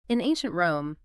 In ancient Rome,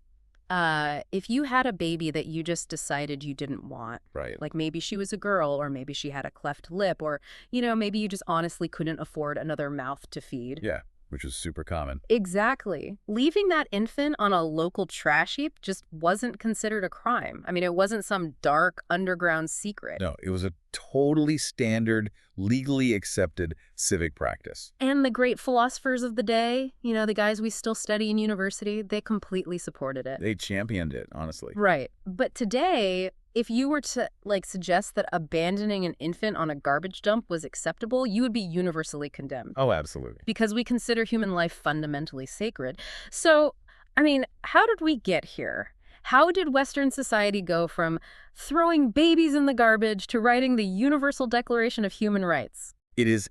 if you had a baby that you just decided you didn't want, Right. like maybe she was a girl or maybe she had a cleft lip or, maybe you just honestly couldn't afford another mouth to feed. Yeah, which is super common. Exactly. Leaving that infant on a local trash heap just wasn't considered a crime. I mean, it wasn't some dark underground secret. No, it was a totally standard, legally accepted civic practice. And the great philosophers of the day, the guys we still study in university, they completely supported it. They championed it, honestly. Right. But today, if you were to suggest that abandoning an infant on a garbage dump was acceptable, you would be universally condemned Oh, absolutely. because we consider human life fundamentally sacred. So, I mean, how did we get here? How did Western society go from throwing babies in the garbage to writing the Universal Declaration of Human Rights? It is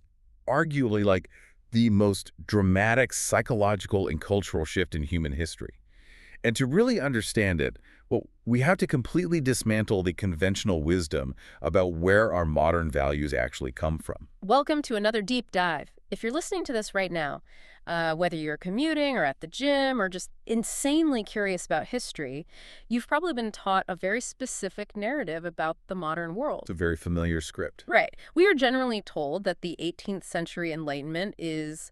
arguably like the most dramatic psychological and cultural shift in human history. And to really understand it, well, we have to completely dismantle the conventional wisdom about where our modern values actually come from. Welcome to another deep dive. If you're listening to this right now, whether you're commuting or at the gym or just insanely curious about history, you've probably been taught a very specific narrative about the modern world. It's a very familiar script. Right. We are generally told that the 18th century Enlightenment is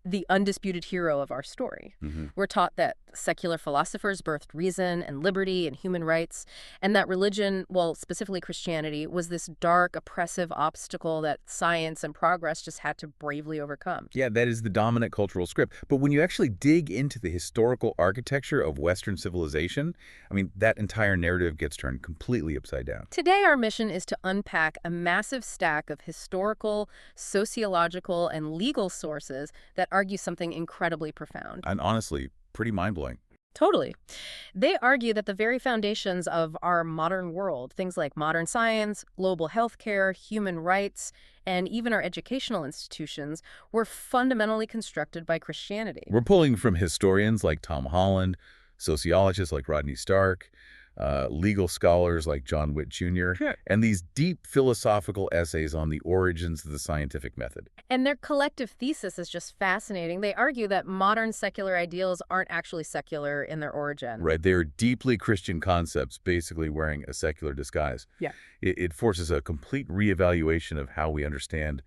the undisputed hero of our story. We're taught that secular philosophers birthed reason and liberty and human rights, and that religion, well, specifically Christianity, was this dark, oppressive obstacle that science and progress just had to bravely overcome. Yeah, that is the dominant cultural script. But when you actually dig into the historical architecture of Western civilization, I mean, that entire narrative gets turned completely upside down. Today, our mission is to unpack a massive stack of historical, sociological, and legal sources that argue something incredibly profound. And honestly, pretty mind-blowing. Totally. They argue that the very foundations of our modern world, things like modern science, global healthcare, human rights, and even our educational institutions, were fundamentally constructed by Christianity. We're pulling from historians like Tom Holland, sociologists like Rodney Stark, legal scholars like John Witt Jr., and these deep philosophical essays on the origins of the scientific method. And their collective thesis is just fascinating. They argue that modern secular ideals aren't actually secular in their origin. Right, they are deeply Christian concepts, basically wearing a secular disguise. Yeah. It forces a complete reevaluation of how we understand,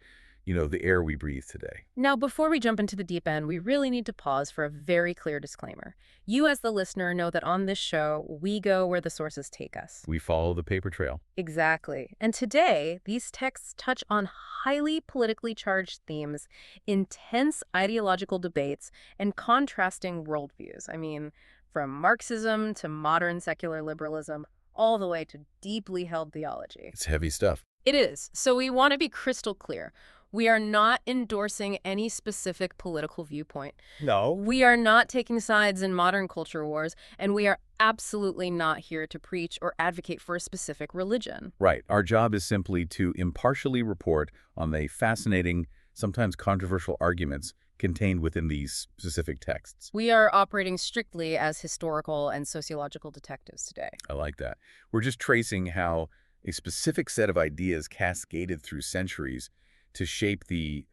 the air we breathe today. Now, before we jump into the deep end, we really need to pause for a very clear disclaimer. You, as the listener, know that on this show, we go where the sources take us. We follow the paper trail. Exactly. And today, these texts touch on highly politically charged themes, intense ideological debates, and contrasting worldviews. I mean, from Marxism to modern secular liberalism, all the way to deeply held theology. It's heavy stuff. It is. So we want to be crystal clear. We are not endorsing any specific political viewpoint. No. We are not taking sides in modern culture wars, and we are absolutely not here to preach or advocate for a specific religion. Right. Our job is simply to impartially report on the fascinating, sometimes controversial arguments contained within these specific texts. We are operating strictly as historical and sociological detectives today. I like that. We're just tracing how a specific set of ideas cascaded through centuries to shape the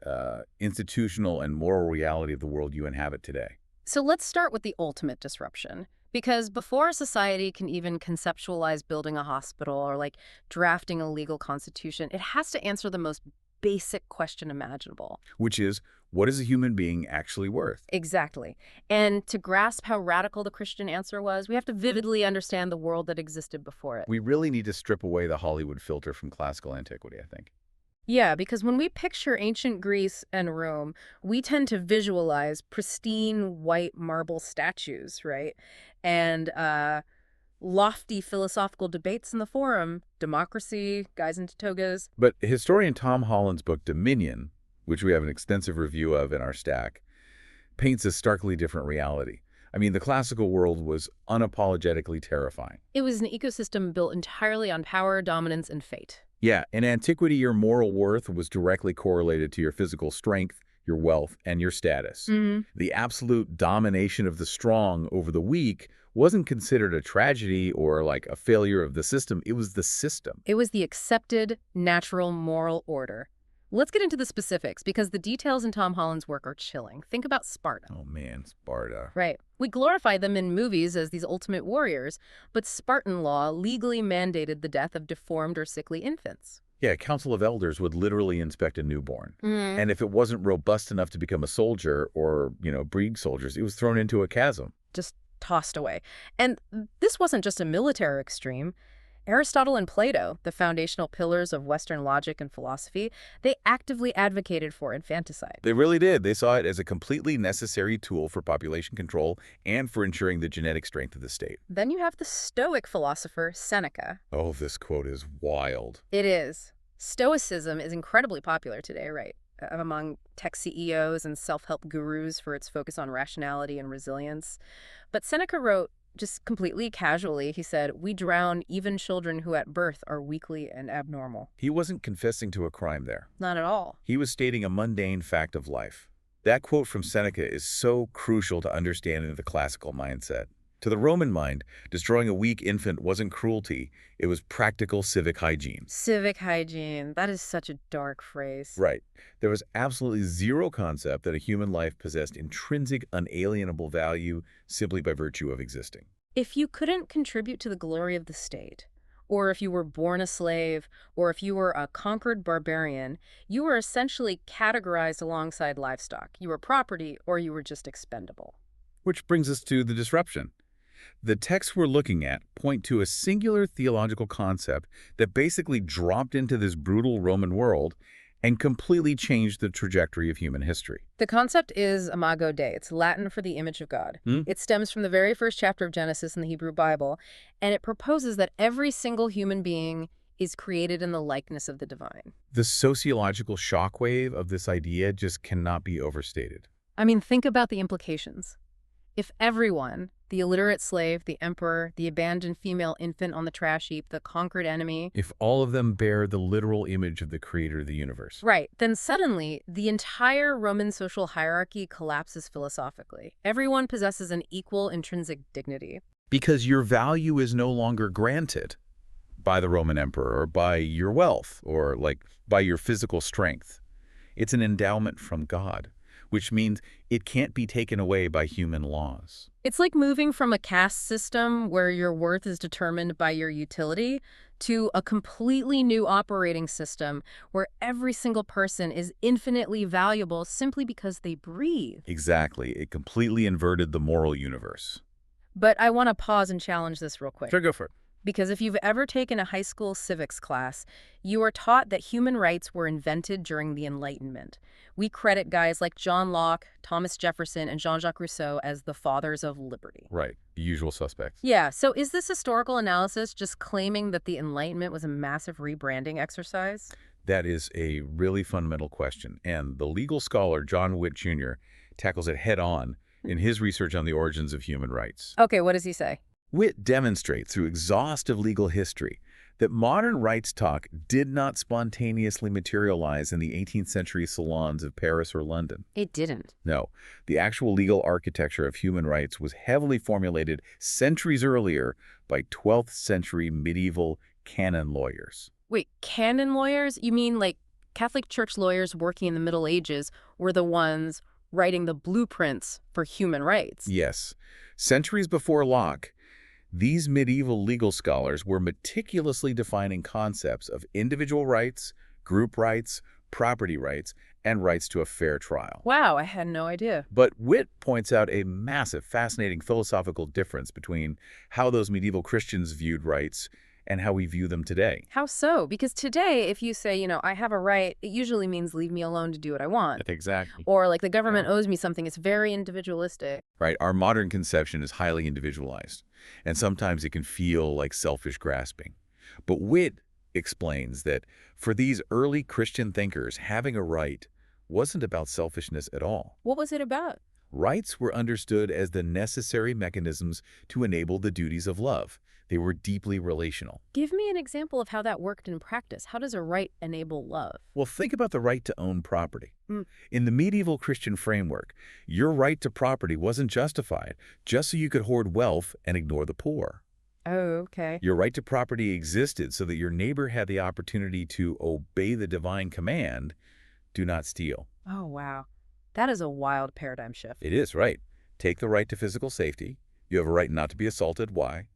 institutional and moral reality of the world you inhabit today. So let's start with the ultimate disruption. Because before a society can even conceptualize building a hospital or drafting a legal constitution, it has to answer the most basic question imaginable. Which is, what is a human being actually worth? Exactly. And to grasp how radical the Christian answer was, we have to vividly understand the world that existed before it. We really need to strip away the Hollywood filter from classical antiquity, I think. Yeah, because when we picture ancient Greece and Rome, we tend to visualize pristine white marble statues, right? And lofty philosophical debates in the forum, democracy, guys in togas. But historian Tom Holland's book Dominion, which we have an extensive review of in our stack, paints a starkly different reality. I mean, the classical world was unapologetically terrifying. It was an ecosystem built entirely on power, dominance, and fate. Yeah, in antiquity, your moral worth was directly correlated to your physical strength, your wealth, and your status. The absolute domination of the strong over the weak wasn't considered a tragedy or a failure of the system. It was the system. It was the accepted, natural, moral order. Let's get into the specifics, because the details in Tom Holland's work are chilling. Think about Sparta. Oh man, Sparta. Right. We glorify them in movies as these ultimate warriors, but Spartan law legally mandated the death of deformed or sickly infants. Yeah, a council of elders would literally inspect a newborn. And if it wasn't robust enough to become a soldier or, breed soldiers, it was thrown into a chasm. Just tossed away. And this wasn't just a military extreme. Aristotle and Plato, the foundational pillars of Western logic and philosophy, they actively advocated for infanticide. They really did. They saw it as a completely necessary tool for population control and for ensuring the genetic strength of the state. Then you have the Stoic philosopher Seneca. Oh, this quote is wild. It is. Stoicism is incredibly popular today, right? Among tech CEOs and self-help gurus for its focus on rationality and resilience. But Seneca wrote, just completely casually, he said, "We drown even children who at birth are weakly and abnormal." He wasn't confessing to a crime there. Not at all. He was stating a mundane fact of life. That quote from Seneca is so crucial to understanding the classical mindset. To the Roman mind, destroying a weak infant wasn't cruelty, it was practical civic hygiene. Civic hygiene. That is such a dark phrase. Right. There was absolutely zero concept that a human life possessed intrinsic, unalienable value simply by virtue of existing. If you couldn't contribute to the glory of the state, or if you were born a slave, or if you were a conquered barbarian, you were essentially categorized alongside livestock. You were property, or you were just expendable. Which brings us to the disruption. The texts we're looking at point to a singular theological concept that basically dropped into this brutal Roman world and completely changed the trajectory of human history. The concept is Imago Dei. It's Latin for the image of God. It stems from the very first chapter of Genesis in the Hebrew Bible, and it proposes that every single human being is created in the likeness of the divine. The sociological shockwave of this idea just cannot be overstated. I mean, think about the implications. If everyone, the illiterate slave, the emperor, the abandoned female infant on the trash heap, the conquered enemy, If all of them bear the literal image of the creator of the universe. right, then suddenly the entire Roman social hierarchy collapses philosophically. Everyone possesses an equal intrinsic dignity. Because your value is no longer granted by the Roman emperor or by your wealth or by your physical strength. It's an endowment from God, which means it can't be taken away by human laws. It's like moving from a caste system where your worth is determined by your utility to a completely new operating system where every single person is infinitely valuable simply because they breathe. Exactly. It completely inverted the moral universe. But I want to pause and challenge this real quick. Sure, go for it. Because if you've ever taken a high school civics class, you are taught that human rights were invented during the Enlightenment. We credit guys like John Locke, Thomas Jefferson, and Jean-Jacques Rousseau as the fathers of liberty. Right. The usual suspects. Yeah, so is this historical analysis just claiming that the Enlightenment was a massive rebranding exercise? That is a really fundamental question, and the legal scholar John Witt Jr. tackles it head-on in his research on the origins of human rights. Okay, what does he say? Witt demonstrates through exhaustive legal history that modern rights talk did not spontaneously materialize in the 18th century salons of Paris or London. It didn't. No, the actual legal architecture of human rights was heavily formulated centuries earlier by 12th century medieval canon lawyers. Wait, canon lawyers? You mean like Catholic Church lawyers working in the Middle Ages were the ones writing the blueprints for human rights? Yes. Centuries before Locke, these medieval legal scholars were meticulously defining concepts of individual rights, group rights, property rights, and rights to a fair trial. Wow, I had no idea. But Witt points out a massive, fascinating philosophical difference between how those medieval Christians viewed rights and how we view them today. How so? Because today, if you say, I have a right, it usually means leave me alone to do what I want. Exactly. Or like the government owes me something. It's very individualistic. Right. Our modern conception is highly individualized, and sometimes it can feel like selfish grasping. But Witt explains that for these early Christian thinkers, having a right wasn't about selfishness at all. What was it about? Rights were understood as the necessary mechanisms to enable the duties of love. They were deeply relational. Give me an example of how that worked in practice. How does a right enable love? Well, think about the right to own property. In the medieval Christian framework, your right to property wasn't justified just so you could hoard wealth and ignore the poor. Oh, okay. Your right to property existed so that your neighbor had the opportunity to obey the divine command do not steal. Oh, wow. That is a wild paradigm shift. It is, right. Take the right to physical safety. You have a right not to be assaulted. Why?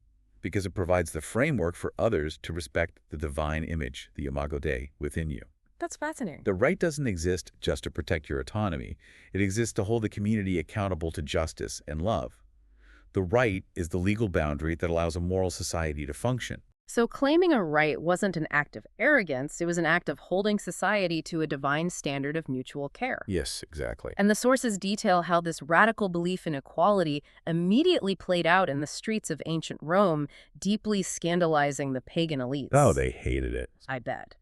Because it provides the framework for others to respect the divine image, the Imago Dei, within you. That's fascinating. The right doesn't exist just to protect your autonomy. It exists to hold the community accountable to justice and love. The right is the legal boundary that allows a moral society to function. So claiming a right wasn't an act of arrogance, it was an act of holding society to a divine standard of mutual care. Yes, exactly. And the sources detail how this radical belief in equality immediately played out in the streets of ancient Rome, deeply scandalizing the pagan elites. Oh, they hated it. I bet.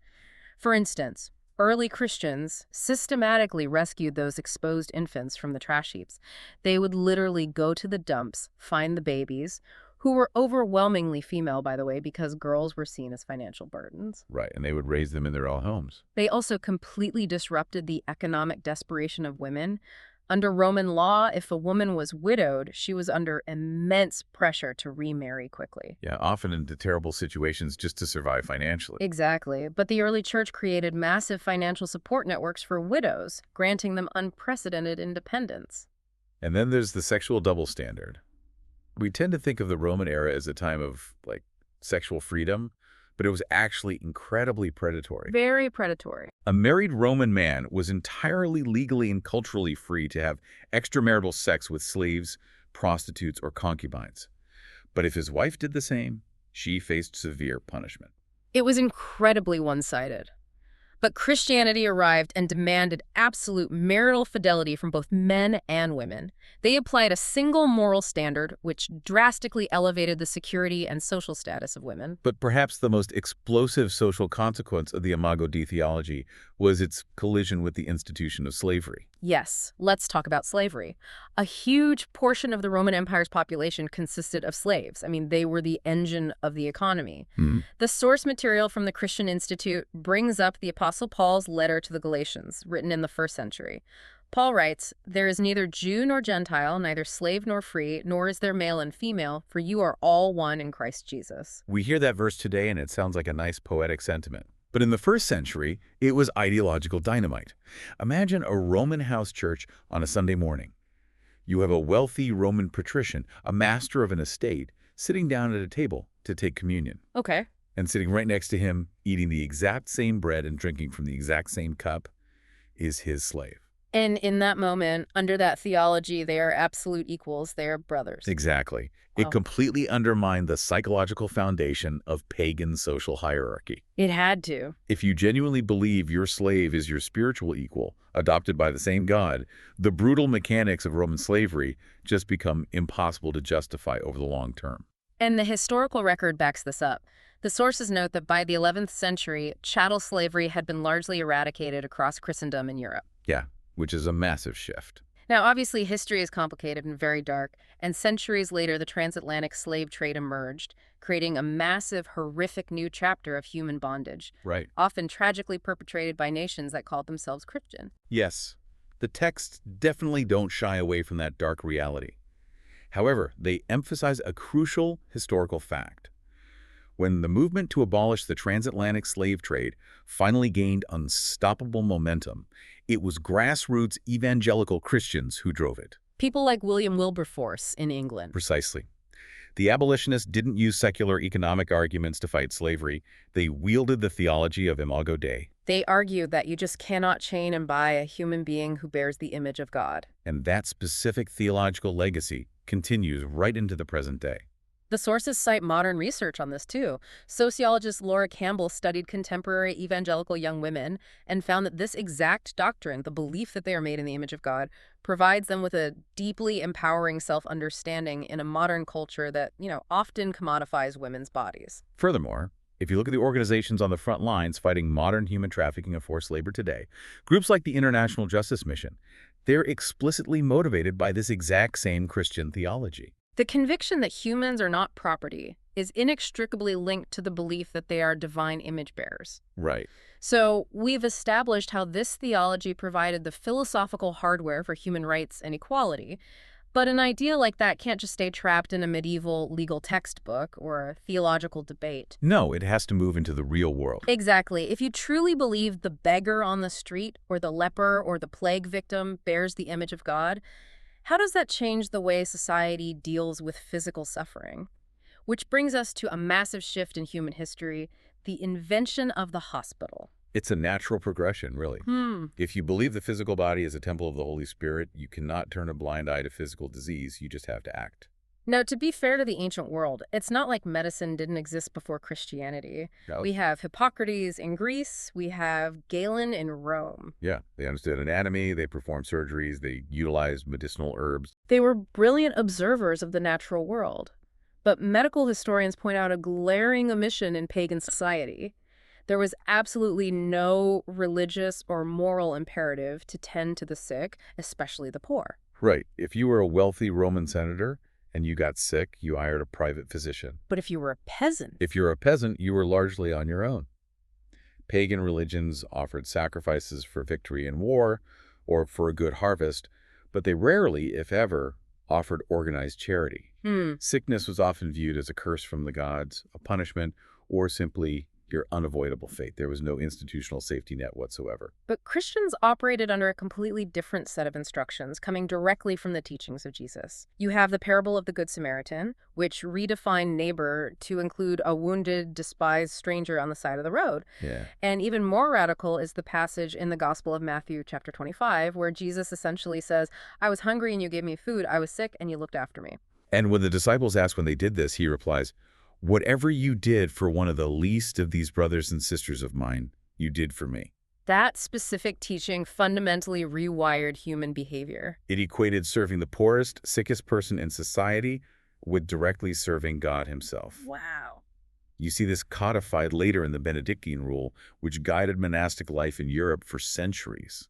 For instance, early Christians systematically rescued those exposed infants from the trash heaps. They would literally go to the dumps, find the babies, who were overwhelmingly female, by the way, because girls were seen as financial burdens. Right, and they would raise them in their own homes. They also completely disrupted the economic desperation of women. Under Roman law, if a woman was widowed, she was under immense pressure to remarry quickly. Yeah, often into terrible situations just to survive financially. Exactly. But the early church created massive financial support networks for widows, granting them unprecedented independence. And then there's the sexual double standard. We tend to think of the Roman era as a time of, sexual freedom, but it was actually incredibly predatory. Very predatory. A married Roman man was entirely legally and culturally free to have extramarital sex with slaves, prostitutes, or concubines. But if his wife did the same, she faced severe punishment. It was incredibly one-sided. But Christianity arrived and demanded absolute marital fidelity from both men and women. They applied a single moral standard, which drastically elevated the security and social status of women. But perhaps the most explosive social consequence of the Imago Dei theology was its collision with the institution of slavery. Yes, let's talk about slavery. A huge portion of the Roman Empire's population consisted of slaves. I mean, they were the engine of the economy. The source material from the Christian Institute brings up the Apostle Paul's letter to the Galatians, written in the 1st century. Paul writes, "There is neither Jew nor Gentile, neither slave nor free, nor is there male and female, for you are all one in Christ Jesus." We hear that verse today and it sounds like a nice poetic sentiment. But in the 1st century, it was ideological dynamite. Imagine a Roman house church on a Sunday morning. You have a wealthy Roman patrician, a master of an estate, sitting down at a table to take communion. Okay. And sitting right next to him, eating the exact same bread and drinking from the exact same cup, is his slave. And in that moment, under that theology, they are absolute equals. They are brothers. Exactly. Wow. It completely undermined the psychological foundation of pagan social hierarchy. It had to. If you genuinely believe your slave is your spiritual equal, adopted by the same God, the brutal mechanics of Roman slavery just become impossible to justify over the long term. And the historical record backs this up. The sources note that by the 11th century, chattel slavery had been largely eradicated across Christendom and Europe. Yeah, which is a massive shift. Now, obviously, history is complicated and very dark, and centuries later, the transatlantic slave trade emerged, creating a massive, horrific new chapter of human bondage, Right. often tragically perpetrated by nations that called themselves Christian. Yes, the texts definitely don't shy away from that dark reality. However, they emphasize a crucial historical fact. When the movement to abolish the transatlantic slave trade finally gained unstoppable momentum, it was grassroots evangelical Christians who drove it. People like William Wilberforce in England. Precisely. The abolitionists didn't use secular economic arguments to fight slavery. They wielded the theology of Imago Dei. They argued that you just cannot chain and buy a human being who bears the image of God. And that specific theological legacy continues right into the present day. The sources cite modern research on this, too. Sociologist Laura Campbell studied contemporary evangelical young women and found that this exact doctrine, the belief that they are made in the image of God, provides them with a deeply empowering self-understanding in a modern culture that, often commodifies women's bodies. Furthermore, if you look at the organizations on the front lines fighting modern human trafficking and forced labor today, groups like the International Justice Mission, they're explicitly motivated by this exact same Christian theology. The conviction that humans are not property is inextricably linked to the belief that they are divine image bearers. Right. So we've established how this theology provided the philosophical hardware for human rights and equality, But an idea like that can't just stay trapped in a medieval legal textbook or a theological debate. No, it has to move into the real world. Exactly. If you truly believe the beggar on the street or the leper or the plague victim bears the image of God, how does that change the way society deals with physical suffering? Which brings us to a massive shift in human history, the invention of the hospital. It's a natural progression, really. If you believe the physical body is a temple of the Holy Spirit, you cannot turn a blind eye to physical disease. You just have to act. Now, to be fair to the ancient world, it's not like medicine didn't exist before Christianity. No. We have Hippocrates in Greece, we have Galen in Rome. Yeah, they understood anatomy, they performed surgeries, they utilized medicinal herbs. They were brilliant observers of the natural world. But medical historians point out a glaring omission in pagan society. There was absolutely no religious or moral imperative to tend to the sick, especially the poor. Right. If you were a wealthy Roman senator and you got sick, you hired a private physician. But if you were a peasant... If you're a peasant, you were largely on your own. Pagan religions offered sacrifices for victory in war or for a good harvest, but they rarely, if ever, offered organized charity. Sickness was often viewed as a curse from the gods, a punishment, or simply your unavoidable fate. There was no institutional safety net whatsoever. But Christians operated under a completely different set of instructions coming directly from the teachings of Jesus. You have the parable of the Good Samaritan, which redefined neighbor to include a wounded, despised stranger on the side of the road. Yeah. And even more radical is the passage in the Gospel of Matthew chapter 25, where Jesus essentially says, I was hungry and you gave me food, I was sick and you looked after me. And when the disciples ask when they did this, he replies, whatever you did for one of the least of these brothers and sisters of mine, you did for me. That specific teaching fundamentally rewired human behavior. It equated serving the poorest, sickest person in society with directly serving God himself. Wow. You see this codified later in the Benedictine rule, which guided monastic life in Europe for centuries.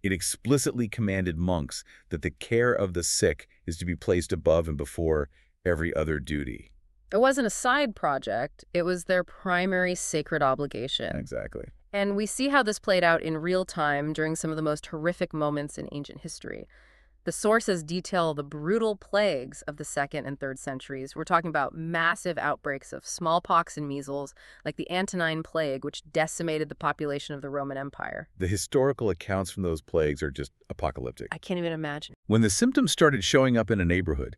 It explicitly commanded monks that the care of the sick is to be placed above and before every other duty. It wasn't a side project, it was their primary sacred obligation. Exactly. And we see how this played out in real time during some of the most horrific moments in ancient history. The sources detail the brutal plagues of the 2nd and 3rd centuries. We're talking about massive outbreaks of smallpox and measles, like the Antonine Plague, which decimated the population of the Roman Empire. The historical accounts from those plagues are just apocalyptic. I can't even imagine. When the symptoms started showing up in a neighborhood,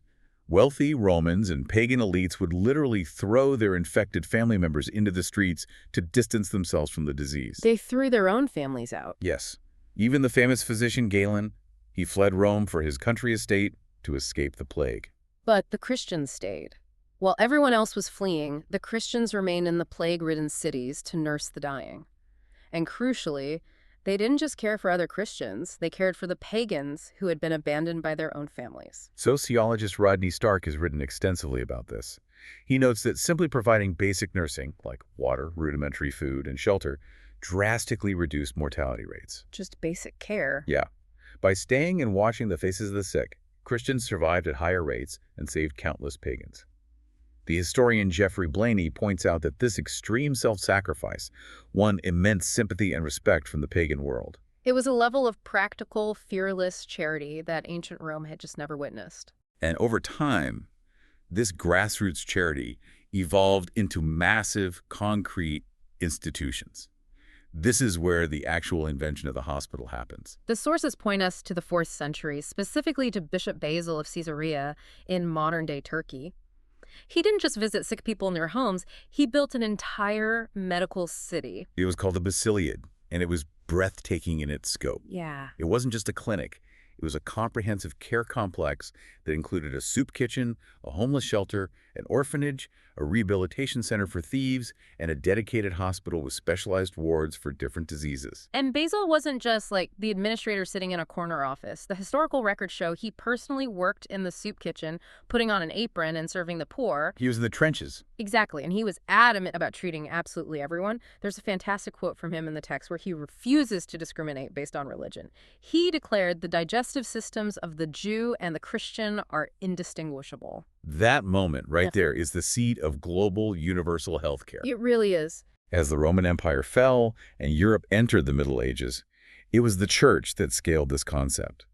wealthy Romans and pagan elites would literally throw their infected family members into the streets to distance themselves from the disease. They threw their own families out. Yes. Even the famous physician Galen, he fled Rome for his country estate to escape the plague. But the Christians stayed. While everyone else was fleeing, the Christians remained in the plague-ridden cities to nurse the dying. And crucially, they didn't just care for other Christians, they cared for the pagans who had been abandoned by their own families. Sociologist Rodney Stark has written extensively about this. He notes that simply providing basic nursing, like water, rudimentary food, and shelter, drastically reduced mortality rates. Just basic care. Yeah. By staying and watching the faces of the sick, Christians survived at higher rates and saved countless pagans. The historian Geoffrey Blainey points out that this extreme self-sacrifice won immense sympathy and respect from the pagan world. It was a level of practical, fearless charity that ancient Rome had just never witnessed. And over time, this grassroots charity evolved into massive, concrete institutions. This is where the actual invention of the hospital happens. The sources point us to the 4th century, specifically to Bishop Basil of Caesarea in modern-day Turkey. He didn't just visit sick people in their homes, he built an entire medical city. It was called the Basiliad, and it was breathtaking in its scope. Yeah. It wasn't just a clinic. It was a comprehensive care complex that included a soup kitchen, a homeless shelter, an orphanage, a rehabilitation center for thieves, and a dedicated hospital with specialized wards for different diseases. And Basil wasn't just like the administrator sitting in a corner office. The historical records show he personally worked in the soup kitchen, putting on an apron and serving the poor. He was in the trenches. Exactly, and he was adamant about treating absolutely everyone. There's a fantastic quote from him in the text where he refuses to discriminate based on religion. He declared the digestive systems of the Jew and the Christian are indistinguishable. That moment right there is the seed of global universal healthcare. It really is. As the Roman Empire fell and Europe entered the Middle Ages, it was the church that scaled this concept.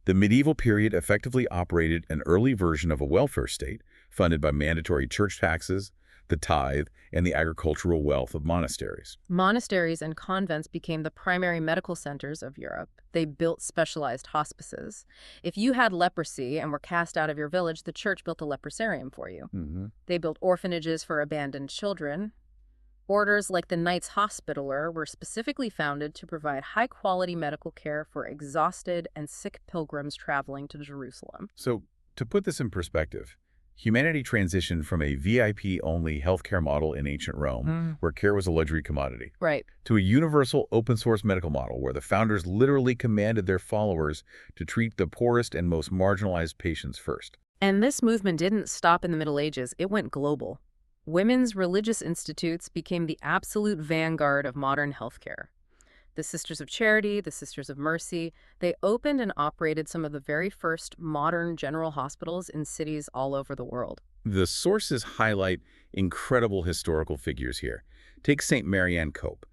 The medieval period effectively operated an early version of a welfare state, funded by mandatory church taxes, the tithe, and the agricultural wealth of monasteries. Monasteries and convents became the primary medical centers of Europe. They built specialized hospices. If you had leprosy and were cast out of your village, the church built a leprosarium for you. They built orphanages for abandoned children. Orders like the Knights Hospitaller were specifically founded to provide high-quality medical care for exhausted and sick pilgrims traveling to Jerusalem. So, to put this in perspective, humanity transitioned from a VIP-only healthcare model in ancient Rome, where care was a luxury commodity, Right. to a universal open-source medical model where the founders literally commanded their followers to treat the poorest and most marginalized patients first. And this movement didn't stop in the Middle Ages. It went global. Women's religious institutes became the absolute vanguard of modern healthcare. The Sisters of Charity, the Sisters of Mercy, they opened and operated some of the very first modern general hospitals in cities all over the world. The sources highlight incredible historical figures here. Take St. Mary Ann Cope.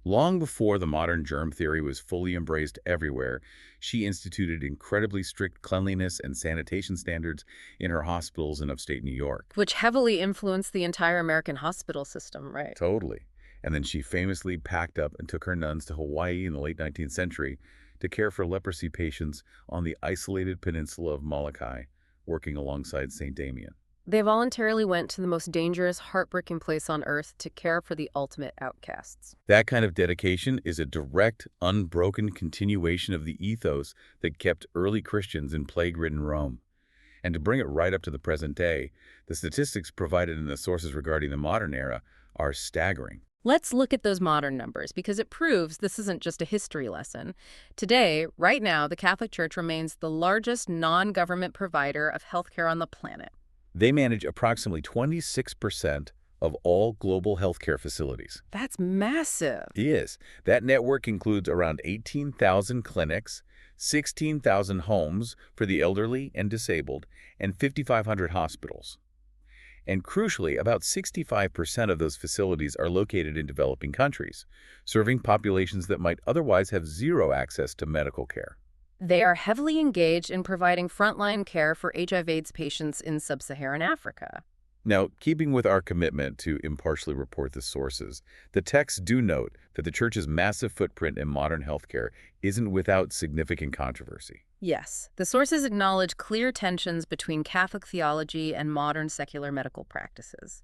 Long before the modern germ theory was fully embraced everywhere, she instituted incredibly strict cleanliness and sanitation standards in her hospitals in upstate New York. Which heavily influenced the entire American hospital system, right? Totally. And then she famously packed up and took her nuns to Hawaii in the late 19th century to care for leprosy patients on the isolated peninsula of Molokai, working alongside St. Damien. They voluntarily went to the most dangerous, heartbreaking place on earth to care for the ultimate outcasts. That kind of dedication is a direct, unbroken continuation of the ethos that kept early Christians in plague-ridden Rome. And to bring it right up to the present day, the statistics provided in the sources regarding the modern era are staggering. Let's look at those modern numbers because it proves this isn't just a history lesson. Today, right now, the Catholic Church remains the largest non-government provider of healthcare on the planet. They manage approximately 26% of all global healthcare facilities. That's massive. It is. That network includes around 18,000 clinics, 16,000 homes for the elderly and disabled, and 5,500 hospitals. And crucially, about 65% of those facilities are located in developing countries, serving populations that might otherwise have zero access to medical care. They are heavily engaged in providing frontline care for HIV/AIDS patients in sub-Saharan Africa. Now, keeping with our commitment to impartially report the sources, the texts do note that the Church's massive footprint in modern healthcare isn't without significant controversy. Yes, the sources acknowledge clear tensions between Catholic theology and modern secular medical practices.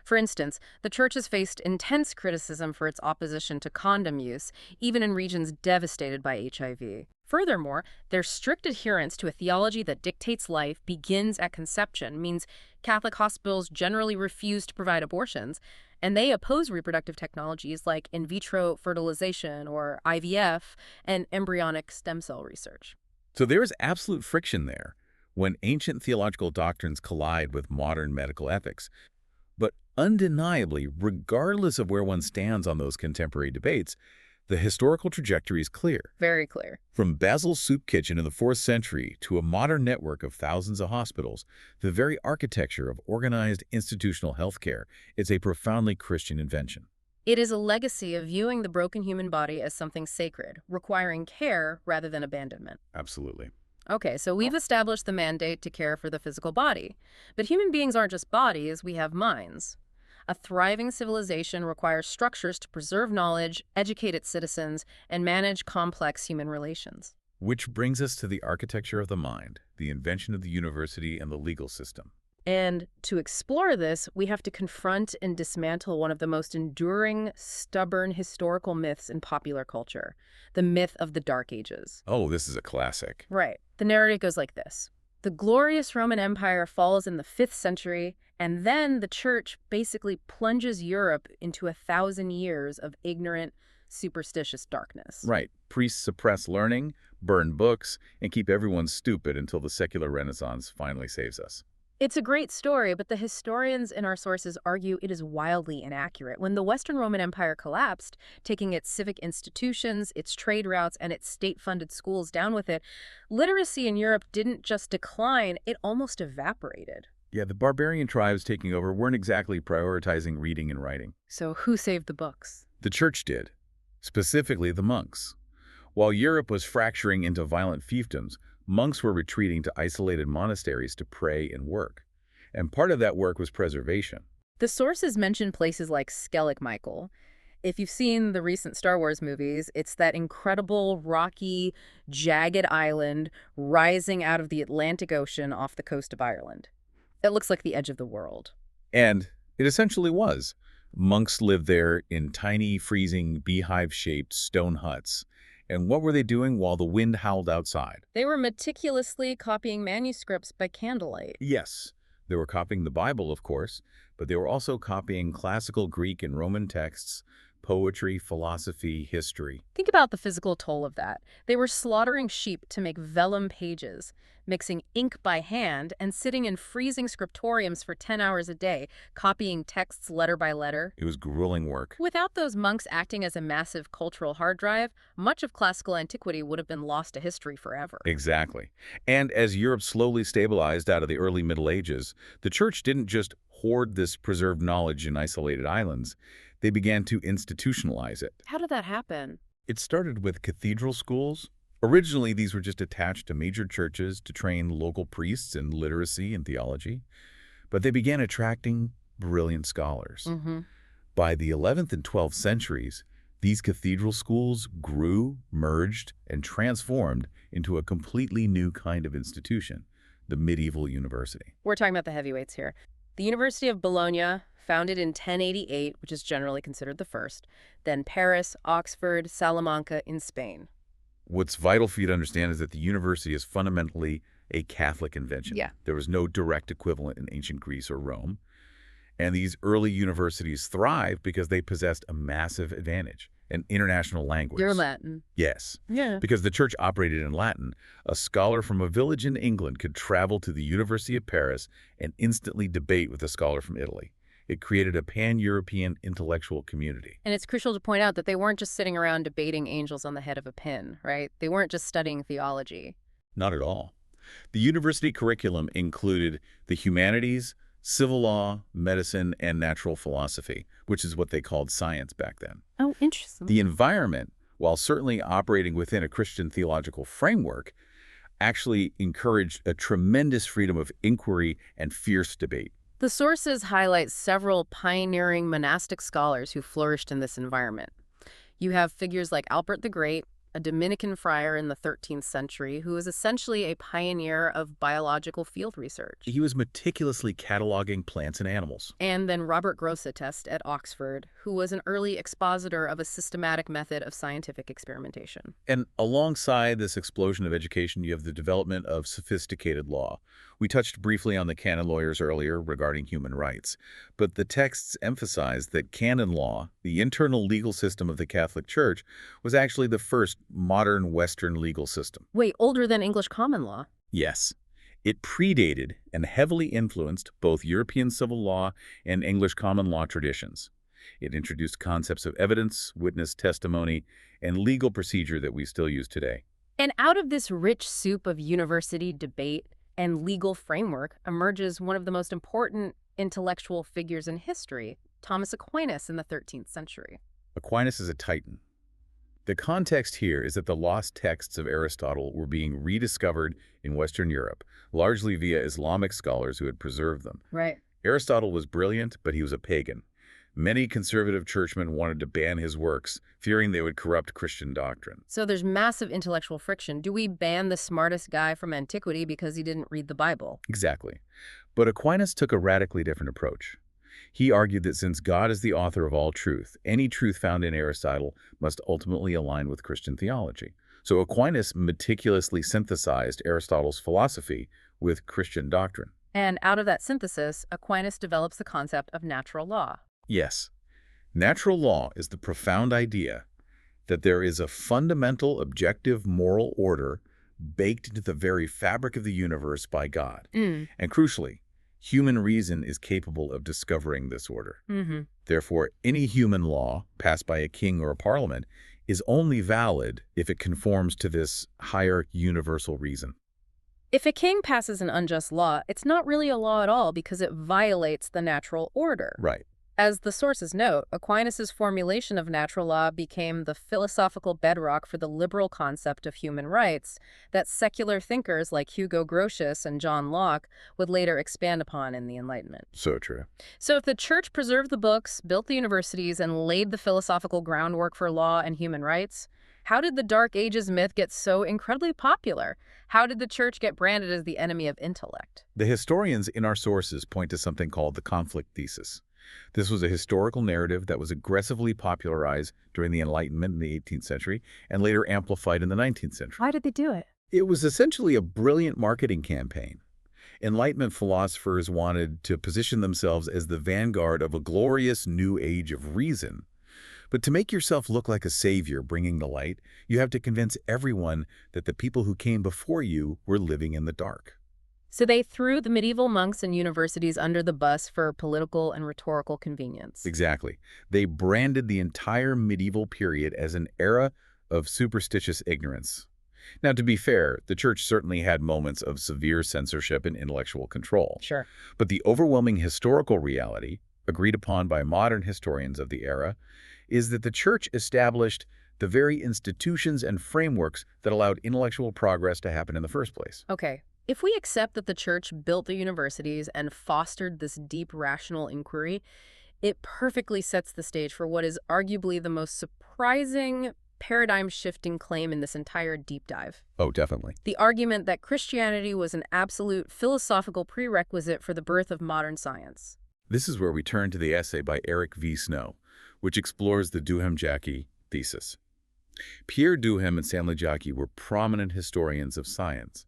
For instance, the Church has faced intense criticism for its opposition to condom use, even in regions devastated by HIV. Furthermore, their strict adherence to a theology that dictates life begins at conception means Catholic hospitals generally refuse to provide abortions, and they oppose reproductive technologies like in vitro fertilization or IVF and embryonic stem cell research. So there is absolute friction there when ancient theological doctrines collide with modern medical ethics. But undeniably, regardless of where one stands on those contemporary debates, the historical trajectory is clear. Very clear. From Basil's soup kitchen in the 4th century to a modern network of thousands of hospitals, the very architecture of organized institutional healthcare is a profoundly Christian invention. It is a legacy of viewing the broken human body as something sacred, requiring care rather than abandonment. Absolutely. Okay, so we've established the mandate to care for the physical body. But human beings aren't just bodies, we have minds. A thriving civilization requires structures to preserve knowledge, educate its citizens, and manage complex human relations. Which brings us to the architecture of the mind, the invention of the university and the legal system. And to explore this, we have to confront and dismantle one of the most enduring, stubborn historical myths in popular culture, the myth of the Dark Ages. Oh, this is a classic. Right. The narrative goes like this. The glorious Roman Empire falls in the 5th century, and then the Church basically plunges Europe into 1,000 years of ignorant, superstitious darkness. Right. Priests suppress learning, burn books, and keep everyone stupid until the secular Renaissance finally saves us. It's a great story, but the historians in our sources argue it is wildly inaccurate. When the Western Roman Empire collapsed, taking its civic institutions, its trade routes, and its state-funded schools down with it, literacy in Europe didn't just decline, it almost evaporated. Yeah, the barbarian tribes taking over weren't exactly prioritizing reading and writing. So who saved the books? The Church did, specifically the monks. While Europe was fracturing into violent fiefdoms, monks were retreating to isolated monasteries to pray and work. And part of that work was preservation. The sources mention places like Skellig Michael. If you've seen the recent Star Wars movies, it's that incredible, rocky, jagged island rising out of the Atlantic Ocean off the coast of Ireland. It looks like the edge of the world. And it essentially was. Monks lived there in tiny, freezing, beehive-shaped stone huts. And what were they doing while the wind howled outside? They were meticulously copying manuscripts by candlelight. Yes, they were copying the Bible, of course, but they were also copying classical Greek and Roman texts, poetry, philosophy, history. Think about the physical toll of that. They were slaughtering sheep to make vellum pages, mixing ink by hand, and sitting in freezing scriptoriums for 10 hours a day, copying texts letter by letter. It was grueling work. Without those monks acting as a massive cultural hard drive, much of classical antiquity would have been lost to history forever. Exactly. And as Europe slowly stabilized out of the early Middle Ages, the church didn't just hoard this preserved knowledge in isolated islands. They began to institutionalize it. How did that happen? It started with cathedral schools. Originally, these were just attached to major churches to train local priests in literacy and theology, but they began attracting brilliant scholars. By the 11th and 12th centuries, these cathedral schools grew, merged, and transformed into a completely new kind of institution, the medieval university. We're talking about the heavyweights here. The University of Bologna, founded in 1088, which is generally considered the first, then Paris, Oxford, Salamanca in Spain. What's vital for you to understand is that the university is fundamentally a Catholic invention. Yeah. There was no direct equivalent in ancient Greece or Rome. And these early universities thrived because they possessed a massive advantage, an international language. Your Latin. Yes. Yeah. Because the church operated in Latin, a scholar from a village in England could travel to the University of Paris and instantly debate with a scholar from Italy. It created a pan-European intellectual community. And it's crucial to point out that they weren't just sitting around debating angels on the head of a pin, right? They weren't just studying theology. Not at all. The university curriculum included the humanities, civil law, medicine, and natural philosophy, which is what they called science back then. Oh, interesting. The environment, while certainly operating within a Christian theological framework, actually encouraged a tremendous freedom of inquiry and fierce debate. The sources highlight several pioneering monastic scholars who flourished in this environment. You have figures like Albert the Great, a Dominican friar in the 13th century who was essentially a pioneer of biological field research. He was meticulously cataloging plants and animals. And then Robert Grosseteste at Oxford, who was an early expositor of a systematic method of scientific experimentation. And alongside this explosion of education, you have the development of sophisticated law. We touched briefly on the canon lawyers earlier regarding human rights, but the texts emphasize that canon law, the internal legal system of the Catholic Church, was actually the first modern Western legal system. Wait, older than English common law? Yes. It predated and heavily influenced both European civil law and English common law traditions. It introduced concepts of evidence, witness testimony, and legal procedure that we still use today. And out of this rich soup of university debate and legal framework emerges one of the most important intellectual figures in history, Thomas Aquinas in the 13th century. Aquinas is a titan. The context here is that the lost texts of Aristotle were being rediscovered in Western Europe, largely via Islamic scholars who had preserved them. Right. Aristotle was brilliant, but he was a pagan. Many conservative churchmen wanted to ban his works, fearing they would corrupt Christian doctrine. So there's massive intellectual friction. Do we ban the smartest guy from antiquity because he didn't read the Bible? Exactly. But Aquinas took a radically different approach. He argued that since God is the author of all truth, any truth found in Aristotle must ultimately align with Christian theology. So Aquinas meticulously synthesized Aristotle's philosophy with Christian doctrine. And out of that synthesis, Aquinas develops the concept of natural law. Yes. Natural law is the profound idea that there is a fundamental objective moral order baked into the very fabric of the universe by God. And crucially, human reason is capable of discovering this order. Therefore, any human law passed by a king or a parliament is only valid if it conforms to this higher universal reason. If a king passes an unjust law, it's not really a law at all because it violates the natural order. Right. As the sources note, Aquinas' formulation of natural law became the philosophical bedrock for the liberal concept of human rights that secular thinkers like Hugo Grotius and John Locke would later expand upon in the Enlightenment. So true. So if the church preserved the books, built the universities, and laid the philosophical groundwork for law and human rights, how did the Dark Ages myth get so incredibly popular? How did the church get branded as the enemy of intellect? The historians in our sources point to something called the conflict thesis. This was a historical narrative that was aggressively popularized during the Enlightenment in the 18th century and later amplified in the 19th century. Why did they do it? It was essentially a brilliant marketing campaign. Enlightenment philosophers wanted to position themselves as the vanguard of a glorious new age of reason. But to make yourself look like a savior bringing the light, you have to convince everyone that the people who came before you were living in the dark. So they threw the medieval monks and universities under the bus for political and rhetorical convenience. Exactly. They branded the entire medieval period as an era of superstitious ignorance. Now, to be fair, the church certainly had moments of severe censorship and intellectual control. Sure. But the overwhelming historical reality, agreed upon by modern historians of the era, is that the church established the very institutions and frameworks that allowed intellectual progress to happen in the first place. Okay. If we accept that the church built the universities and fostered this deep rational inquiry, it perfectly sets the stage for what is arguably the most surprising, paradigm-shifting claim in this entire deep dive. Oh, definitely. The argument that Christianity was an absolute philosophical prerequisite for the birth of modern science. This is where we turn to the essay by Eric V. Snow, which explores the Duhem-Jaki thesis. Pierre Duhem and Stanley Jaki were prominent historians of science.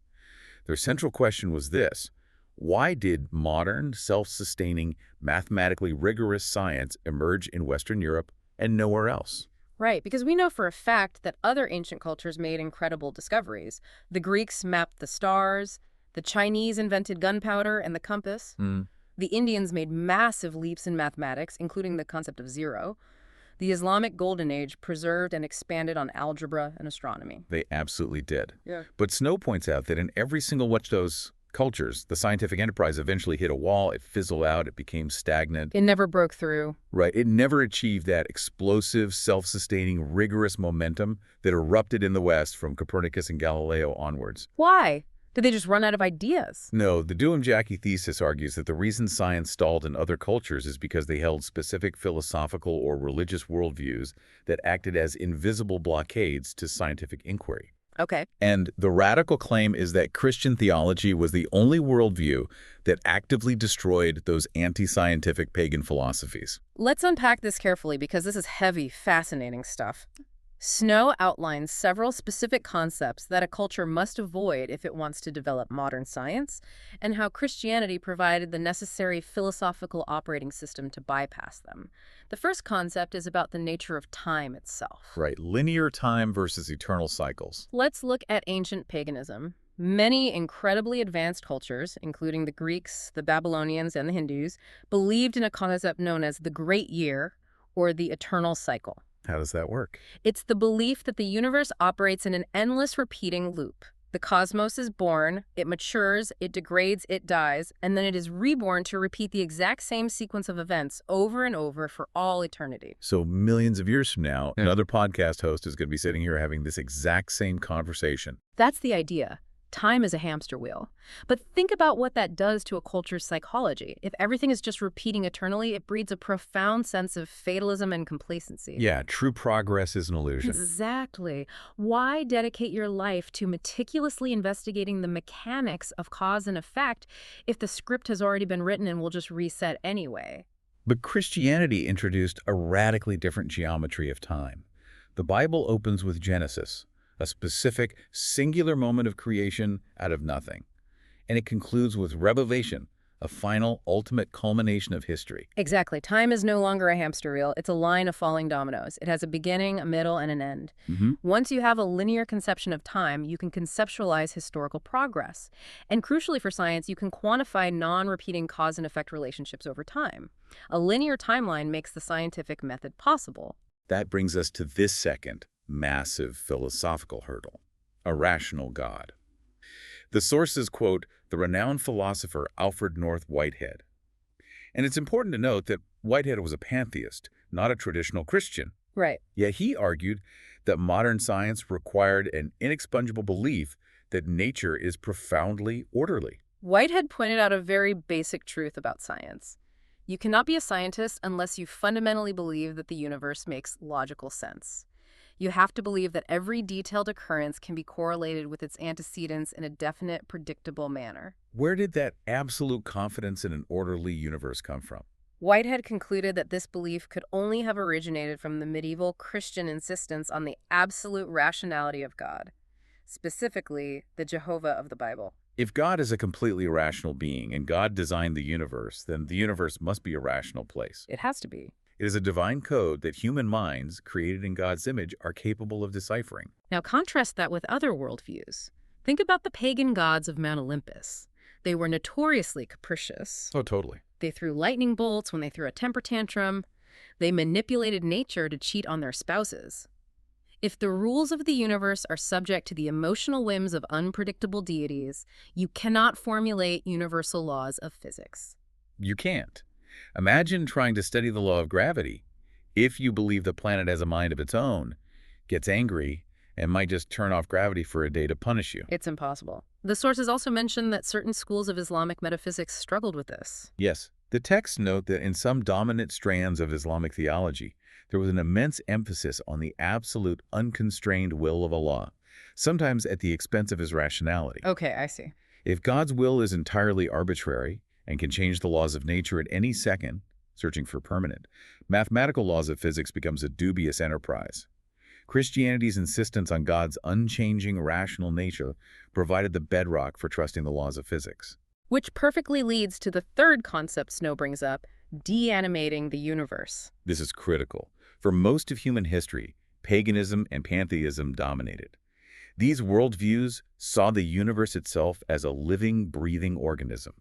Their central question was this: why did modern, self-sustaining, mathematically rigorous science emerge in Western Europe and nowhere else? Right, because we know for a fact that other ancient cultures made incredible discoveries. The Greeks mapped the stars, the Chinese invented gunpowder and the compass, the Indians made massive leaps in mathematics, including the concept of zero. The Islamic Golden Age preserved and expanded on algebra and astronomy. They absolutely did. Yeah. But Snow points out that in every single one of those cultures, the scientific enterprise eventually hit a wall, it fizzled out, it became stagnant. It never broke through. Right. It never achieved that explosive, self-sustaining, rigorous momentum that erupted in the West from Copernicus and Galileo onwards. Why? Did they just run out of ideas? No, the Duhem-Jaki thesis argues that the reason science stalled in other cultures is because they held specific philosophical or religious worldviews that acted as invisible blockades to scientific inquiry. Okay. And the radical claim is that Christian theology was the only worldview that actively destroyed those anti-scientific pagan philosophies. Let's unpack this carefully because this is heavy, fascinating stuff. Snow outlines several specific concepts that a culture must avoid if it wants to develop modern science, and how Christianity provided the necessary philosophical operating system to bypass them. The first concept is about the nature of time itself. Right, linear time versus eternal cycles. Let's look at ancient paganism. Many incredibly advanced cultures, including the Greeks, the Babylonians, and the Hindus, believed in a concept known as the Great Year, or the eternal cycle. How does that work? It's the belief that the universe operates in an endless repeating loop. The cosmos is born, it matures, it degrades, it dies, and then it is reborn to repeat the exact same sequence of events over and over for all eternity. So millions of years from now, another podcast host is going to be sitting here having this exact same conversation. That's the idea. Time is a hamster wheel. But think about what that does to a culture's psychology. If everything is just repeating eternally, it breeds a profound sense of fatalism and complacency. Yeah, true progress is an illusion. Exactly. Why dedicate your life to meticulously investigating the mechanics of cause and effect if the script has already been written and will just reset anyway? But Christianity introduced a radically different geometry of time. The Bible opens with Genesis, a specific, singular moment of creation out of nothing. And it concludes with Revelation, a final, ultimate culmination of history. Exactly. Time is no longer a hamster wheel. It's a line of falling dominoes. It has a beginning, a middle, and an end. Once you have a linear conception of time, you can conceptualize historical progress. And crucially for science, you can quantify non-repeating cause and effect relationships over time. A linear timeline makes the scientific method possible. That brings us to this second massive philosophical hurdle: a rational God. The sources quote the renowned philosopher Alfred North Whitehead. And it's important to note that Whitehead was a pantheist, not a traditional Christian. Right. Yet he argued that modern science required an inexpugnable belief that nature is profoundly orderly. Whitehead pointed out a very basic truth about science. You cannot be a scientist unless you fundamentally believe that the universe makes logical sense. You have to believe that every detailed occurrence can be correlated with its antecedents in a definite, predictable manner. Where did that absolute confidence in an orderly universe come from? Whitehead concluded that this belief could only have originated from the medieval Christian insistence on the absolute rationality of God, specifically the Jehovah of the Bible. If God is a completely rational being and God designed the universe, then the universe must be a rational place. It has to be. It is a divine code that human minds, created in God's image, are capable of deciphering. Now contrast that with other worldviews. Think about the pagan gods of Mount Olympus. They were notoriously capricious. Oh, totally. They threw lightning bolts when they threw a temper tantrum. They manipulated nature to cheat on their spouses. If the rules of the universe are subject to the emotional whims of unpredictable deities, you cannot formulate universal laws of physics. You can't. Imagine trying to study the law of gravity. If you believe the planet has a mind of its own, gets angry, and might just turn off gravity for a day to punish you. It's impossible. The sources also mention that certain schools of Islamic metaphysics struggled with this. Yes, the texts note that in some dominant strands of Islamic theology, there was an immense emphasis on the absolute, unconstrained will of Allah, sometimes at the expense of his rationality. Okay, I see. If God's will is entirely arbitrary and can change the laws of nature at any second, searching for permanent, mathematical laws of physics becomes a dubious enterprise. Christianity's insistence on God's unchanging rational nature provided the bedrock for trusting the laws of physics. Which perfectly leads to the third concept Snow brings up, de-animating the universe. This is critical. For most of human history, paganism and pantheism dominated. These worldviews saw the universe itself as a living, breathing organism.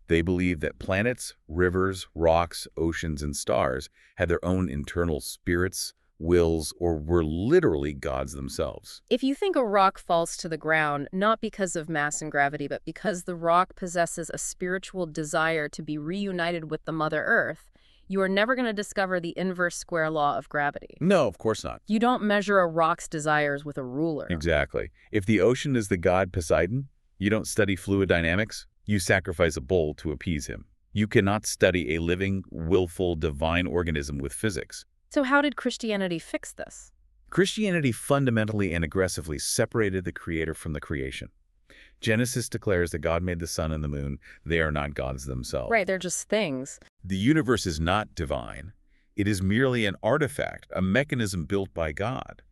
They believed that planets, rivers, rocks, oceans, and stars had their own internal spirits, wills, or were literally gods themselves. If you think a rock falls to the ground, not because of mass and gravity, but because the rock possesses a spiritual desire to be reunited with the Mother Earth, you are never going to discover the inverse square law of gravity. No, of course not. You don't measure a rock's desires with a ruler. Exactly. If the ocean is the god Poseidon, you don't study fluid dynamics, you sacrifice a bull to appease him. You cannot study a living, willful, divine organism with physics. So how did Christianity fix this? Christianity fundamentally and aggressively separated the creator from the creation. Genesis declares that God made the sun and the moon. They are not gods themselves. Right, they're just things. The universe is not divine. It is merely an artifact, a mechanism built by God.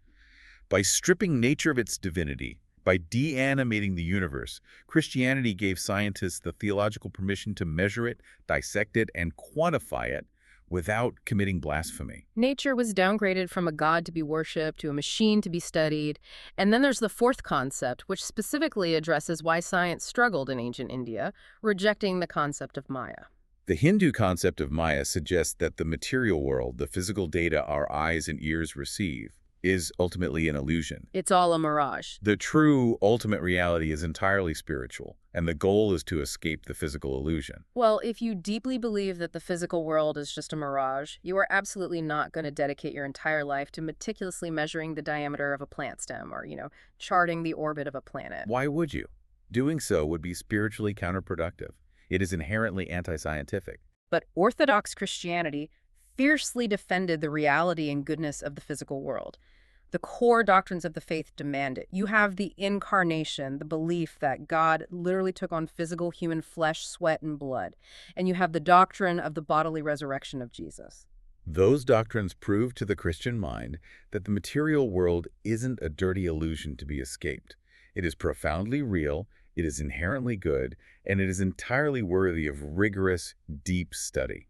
By stripping nature of its divinity, by de-animating the universe, Christianity gave scientists the theological permission to measure it, dissect it, and quantify it without committing blasphemy. Nature was downgraded from a god to be worshipped to a machine to be studied. And then there's the fourth concept, which specifically addresses why science struggled in ancient India, rejecting the concept of Maya. The Hindu concept of Maya suggests that the material world, the physical data our eyes and ears receive, is ultimately an illusion. It's all a mirage. The true, ultimate reality is entirely spiritual, and the goal is to escape the physical illusion. Well, if you deeply believe that the physical world is just a mirage, you are absolutely not going to dedicate your entire life to meticulously measuring the diameter of a plant stem or, charting the orbit of a planet. Why would you? Doing so would be spiritually counterproductive. It is inherently anti-scientific. But Orthodox Christianity fiercely defended the reality and goodness of the physical world. The core doctrines of the faith demand it. You have the incarnation, the belief that God literally took on physical human flesh, sweat, and blood. And you have the doctrine of the bodily resurrection of Jesus. Those doctrines prove to the Christian mind that the material world isn't a dirty illusion to be escaped. It is profoundly real, it is inherently good, and it is entirely worthy of rigorous, deep study.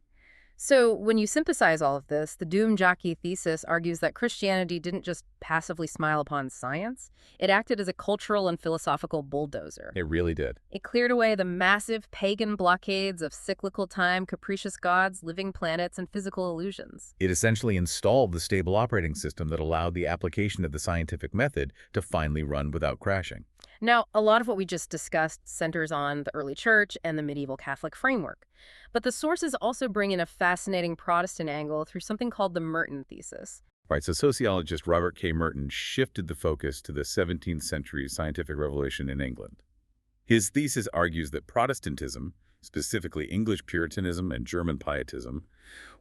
So when you synthesize all of this, the Duhem-Jaki thesis argues that Christianity didn't just passively smile upon science. It acted as a cultural and philosophical bulldozer. It really did. It cleared away the massive pagan blockades of cyclical time, capricious gods, living planets, and physical illusions. It essentially installed the stable operating system that allowed the application of the scientific method to finally run without crashing. Now, a lot of what we just discussed centers on the early church and the medieval Catholic framework. But the sources also bring in a fascinating Protestant angle through something called the Merton thesis. Right, so sociologist Robert K. Merton shifted the focus to the 17th century scientific revolution in England. His thesis argues that Protestantism, specifically English Puritanism and German Pietism,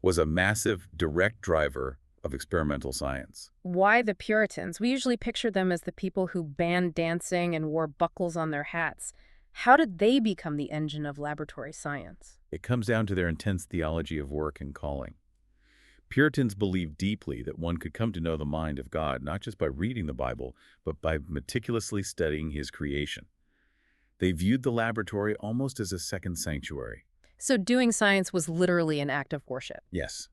was a massive, direct driver of experimental science. Why the Puritans? We usually picture them as the people who banned dancing and wore buckles on their hats. How did they become the engine of laboratory science? It comes down to their intense theology of work and calling. Puritans believed deeply that one could come to know the mind of God not just by reading the Bible, but by meticulously studying his creation. They viewed the laboratory almost as a second sanctuary. So doing science was literally an act of worship. Yes.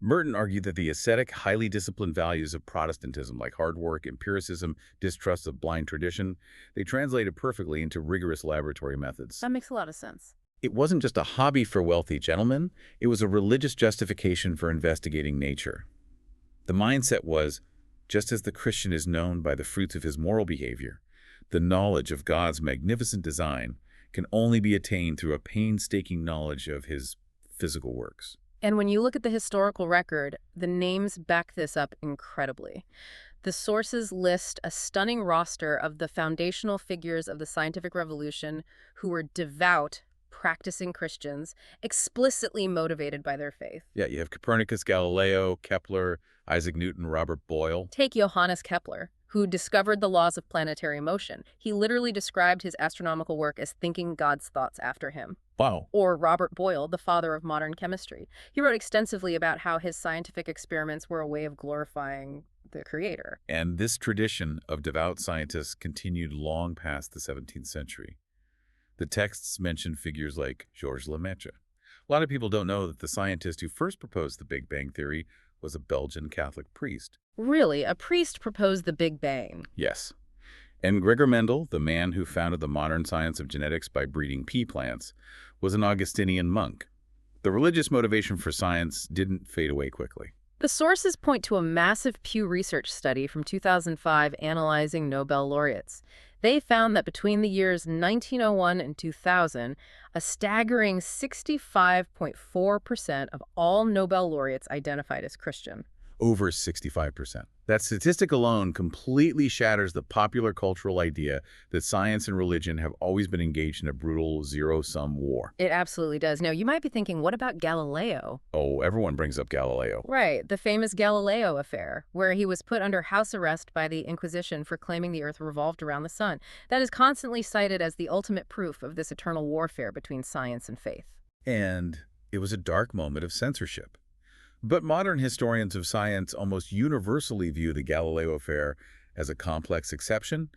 Merton argued that the ascetic, highly disciplined values of Protestantism, like hard work, empiricism, distrust of blind tradition, they translated perfectly into rigorous laboratory methods. That makes a lot of sense. It wasn't just a hobby for wealthy gentlemen, it was a religious justification for investigating nature. The mindset was, just as the Christian is known by the fruits of his moral behavior, the knowledge of God's magnificent design can only be attained through a painstaking knowledge of his physical works. And when you look at the historical record, the names back this up incredibly. The sources list a stunning roster of the foundational figures of the scientific revolution who were devout, practicing Christians, explicitly motivated by their faith. Yeah, you have Copernicus, Galileo, Kepler, Isaac Newton, Robert Boyle. Take Johannes Kepler, who discovered the laws of planetary motion. He literally described his astronomical work as thinking God's thoughts after him. Wow. Or Robert Boyle, the father of modern chemistry. He wrote extensively about how his scientific experiments were a way of glorifying the creator. And this tradition of devout scientists continued long past the 17th century. The texts mention figures like Georges Lemaitre. A lot of people don't know that the scientist who first proposed the Big Bang theory was a Belgian Catholic priest. Really? A priest proposed the Big Bang? Yes. And Gregor Mendel, the man who founded the modern science of genetics by breeding pea plants, was an Augustinian monk. The religious motivation for science didn't fade away quickly. The sources point to a massive Pew Research study from 2005 analyzing Nobel laureates. They found that between the years 1901 and 2000, a staggering 65.4% of all Nobel laureates identified as Christian. Over 65%. That statistic alone completely shatters the popular cultural idea that science and religion have always been engaged in a brutal zero-sum war. It absolutely does. Now, you might be thinking, what about Galileo? Oh, everyone brings up Galileo. Right, the famous Galileo affair, where he was put under house arrest by the Inquisition for claiming the Earth revolved around the sun. That is constantly cited as the ultimate proof of this eternal warfare between science and faith. And it was a dark moment of censorship. But modern historians of science almost universally view the Galileo affair as a complex exception,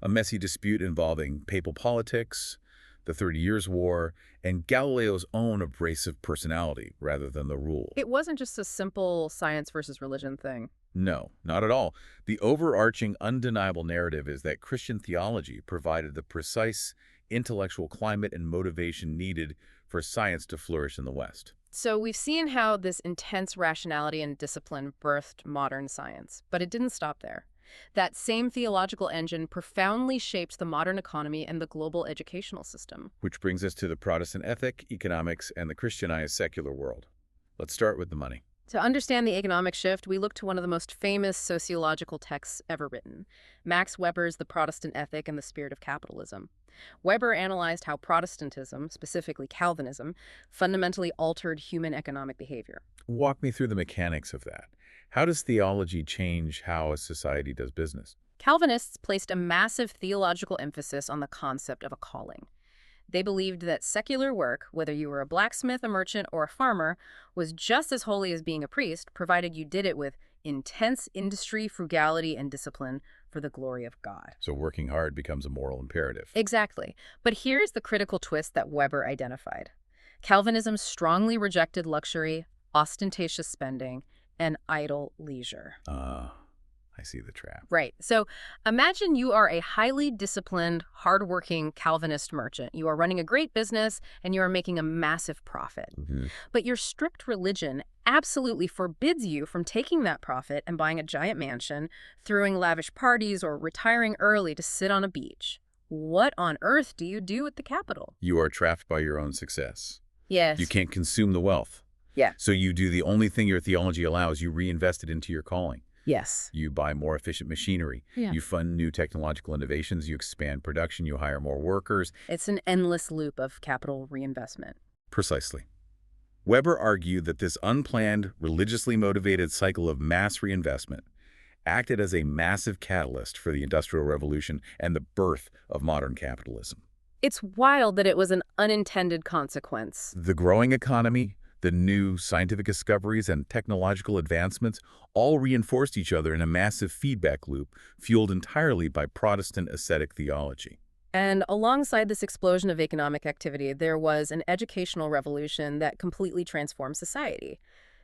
a messy dispute involving papal politics, the 30 Years' War, and Galileo's own abrasive personality rather than the rule. It wasn't just a simple science versus religion thing. No, not at all. The overarching, undeniable narrative is that Christian theology provided the precise intellectual climate and motivation needed for science to flourish in the West. So we've seen how this intense rationality and discipline birthed modern science, but it didn't stop there. That same theological engine profoundly shaped the modern economy and the global educational system. Which brings us to the Protestant ethic, economics, and the Christianized secular world. Let's start with the money. To understand the economic shift, we look to one of the most famous sociological texts ever written, Max Weber's The Protestant Ethic and the Spirit of Capitalism. Weber analyzed how Protestantism, specifically Calvinism, fundamentally altered human economic behavior. Walk me through the mechanics of that. How does theology change how a society does business? Calvinists placed a massive theological emphasis on the concept of a calling. They believed that secular work, whether you were a blacksmith, a merchant, or a farmer, was just as holy as being a priest, provided you did it with intense industry, frugality, and discipline for the glory of God. So working hard becomes a moral imperative. Exactly. But here's the critical twist that Weber identified. Calvinism strongly rejected luxury, ostentatious spending, and idle leisure. I see the trap. Right. So imagine you are a highly disciplined, hardworking Calvinist merchant. You are running a great business and you are making a massive profit. But your strict religion absolutely forbids you from taking that profit and buying a giant mansion, throwing lavish parties, or retiring early to sit on a beach. What on earth do you do with the capital? You are trapped by your own success. You Yes. can't consume the wealth. Yeah. So you do the only thing your theology allows. You reinvest it into your calling. Yes. You buy more efficient machinery. Yeah. You fund new technological innovations. You expand production. You hire more workers. It's an endless loop of capital reinvestment. Precisely. Weber argued that this unplanned, religiously motivated cycle of mass reinvestment acted as a massive catalyst for the Industrial Revolution and the birth of modern capitalism. It's wild that it was an unintended consequence. The growing economy, the new scientific discoveries, and technological advancements all reinforced each other in a massive feedback loop fueled entirely by Protestant ascetic theology. And alongside this explosion of economic activity, there was an educational revolution that completely transformed society.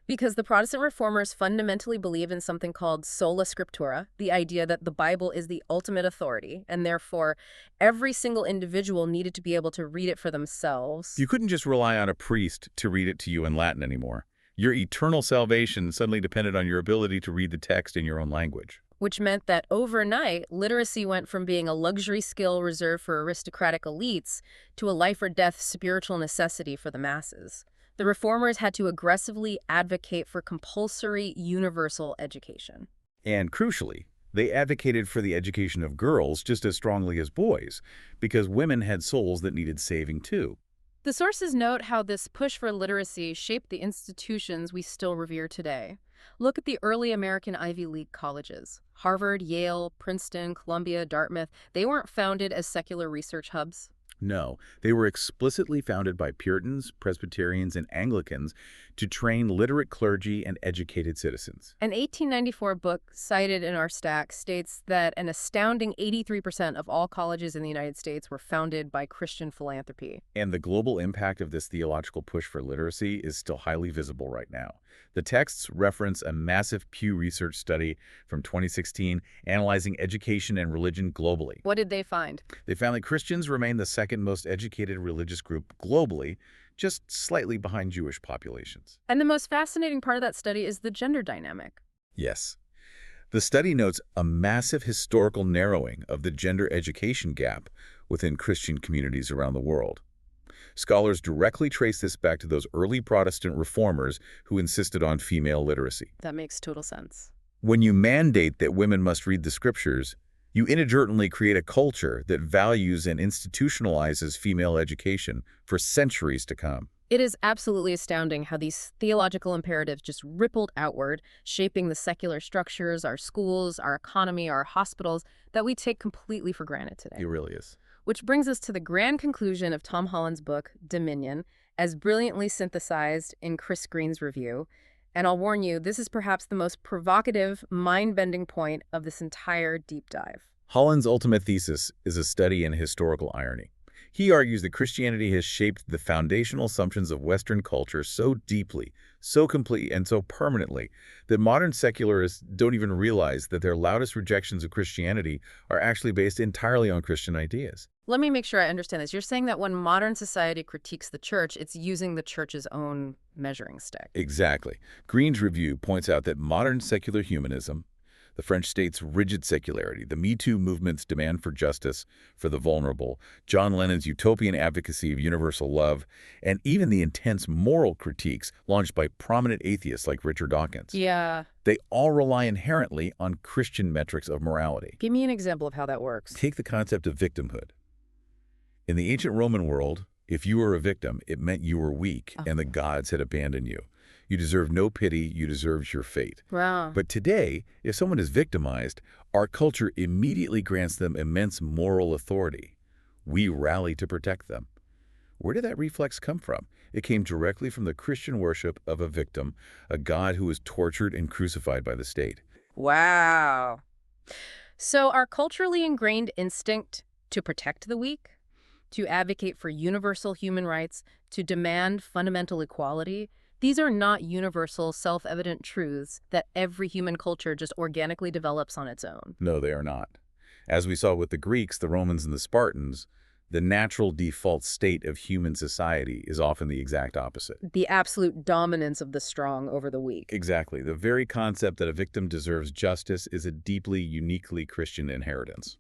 Because the Protestant reformers fundamentally believed in something called sola scriptura, the idea that the Bible is the ultimate authority, and therefore every single individual needed to be able to read it for themselves. You couldn't just rely on a priest to read it to you in Latin anymore. Your eternal salvation suddenly depended on your ability to read the text in your own language. Which meant that overnight, literacy went from being a luxury skill reserved for aristocratic elites to a life-or-death spiritual necessity for the masses. The reformers had to aggressively advocate for compulsory universal education. And crucially, they advocated for the education of girls just as strongly as boys, because women had souls that needed saving too. The sources note how this push for literacy shaped the institutions we still revere today. Look at the early American Ivy League colleges. Harvard, Yale, Princeton, Columbia, Dartmouth. They weren't founded as secular research hubs. No, they were explicitly founded by Puritans, Presbyterians, and Anglicans to train literate clergy and educated citizens. An 1894 book cited in our stack states that an astounding 83% of all colleges in the United States were founded by Christian philanthropy. And the global impact of this theological push for literacy is still highly visible right now. The texts reference a massive Pew Research study from 2016 analyzing education and religion globally. What did they find? They found that Christians remain the second most educated religious group globally, just slightly behind Jewish populations. And the most fascinating part of that study is the gender dynamic. Yes. The study notes a massive historical narrowing of the gender education gap within Christian communities around the world. Scholars directly trace this back to those early Protestant reformers who insisted on female literacy. That makes total sense. When you mandate that women must read the scriptures, you inadvertently create a culture that values and institutionalizes female education for centuries to come. It is absolutely astounding how these theological imperatives just rippled outward, shaping the secular structures, our schools, our economy, our hospitals, that we take completely for granted today. It really is. Which brings us to the grand conclusion of Tom Holland's book, Dominion, as brilliantly synthesized in Chris Green's review. And I'll warn you, this is perhaps the most provocative, mind-bending point of this entire deep dive. Holland's ultimate thesis is a study in historical irony. He argues that Christianity has shaped the foundational assumptions of Western culture so deeply, so completely, and so permanently that modern secularists don't even realize that their loudest rejections of Christianity are actually based entirely on Christian ideas. Let me make sure I understand this. You're saying that when modern society critiques the church, it's using the church's own measuring stick. Exactly. Green's review points out that modern secular humanism, the French state's rigid secularity, the Me Too movement's demand for justice for the vulnerable, John Lennon's utopian advocacy of universal love, and even the intense moral critiques launched by prominent atheists like Richard Dawkins. Yeah. They all rely inherently on Christian metrics of morality. Give me an example of how that works. Take the concept of victimhood. In the ancient Roman world, if you were a victim, it meant you were weak and the gods had abandoned you. You deserve no pity, you deserved your fate. Wow. But today, if someone is victimized, our culture immediately grants them immense moral authority. We rally to protect them. Where did that reflex come from? It came directly from the Christian worship of a victim, a god who was tortured and crucified by the state. Wow. So our culturally ingrained instinct to protect the weak, to advocate for universal human rights, to demand fundamental equality, these are not universal, self-evident truths that every human culture just organically develops on its own. No, they are not. As we saw with the Greeks, the Romans, and the Spartans, the natural default state of human society is often the exact opposite. The absolute dominance of the strong over the weak. Exactly. The very concept that a victim deserves justice is a deeply, uniquely Christian inheritance.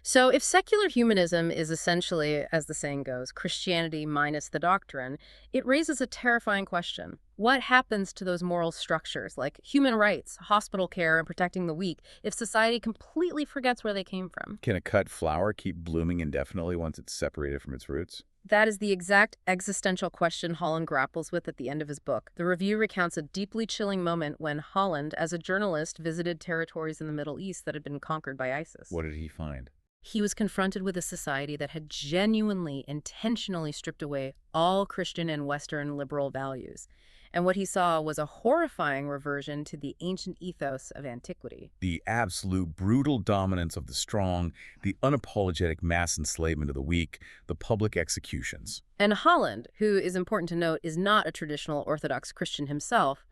So, if secular humanism is essentially, as the saying goes, Christianity minus the doctrine, it raises a terrifying question. What happens to those moral structures, like human rights, hospital care, and protecting the weak, if society completely forgets where they came from? Can a cut flower keep blooming indefinitely once it's separated from its roots? That is the exact existential question Holland grapples with at the end of his book. The review recounts a deeply chilling moment when Holland, as a journalist, visited territories in the Middle East that had been conquered by ISIS. What did he find? He was confronted with a society that had genuinely, intentionally stripped away all Christian and Western liberal values. And what he saw was a horrifying reversion to the ancient ethos of antiquity. The absolute brutal dominance of the strong, the unapologetic mass enslavement of the weak, the public executions. And Holland, who is important to note is not a traditional Orthodox Christian himself,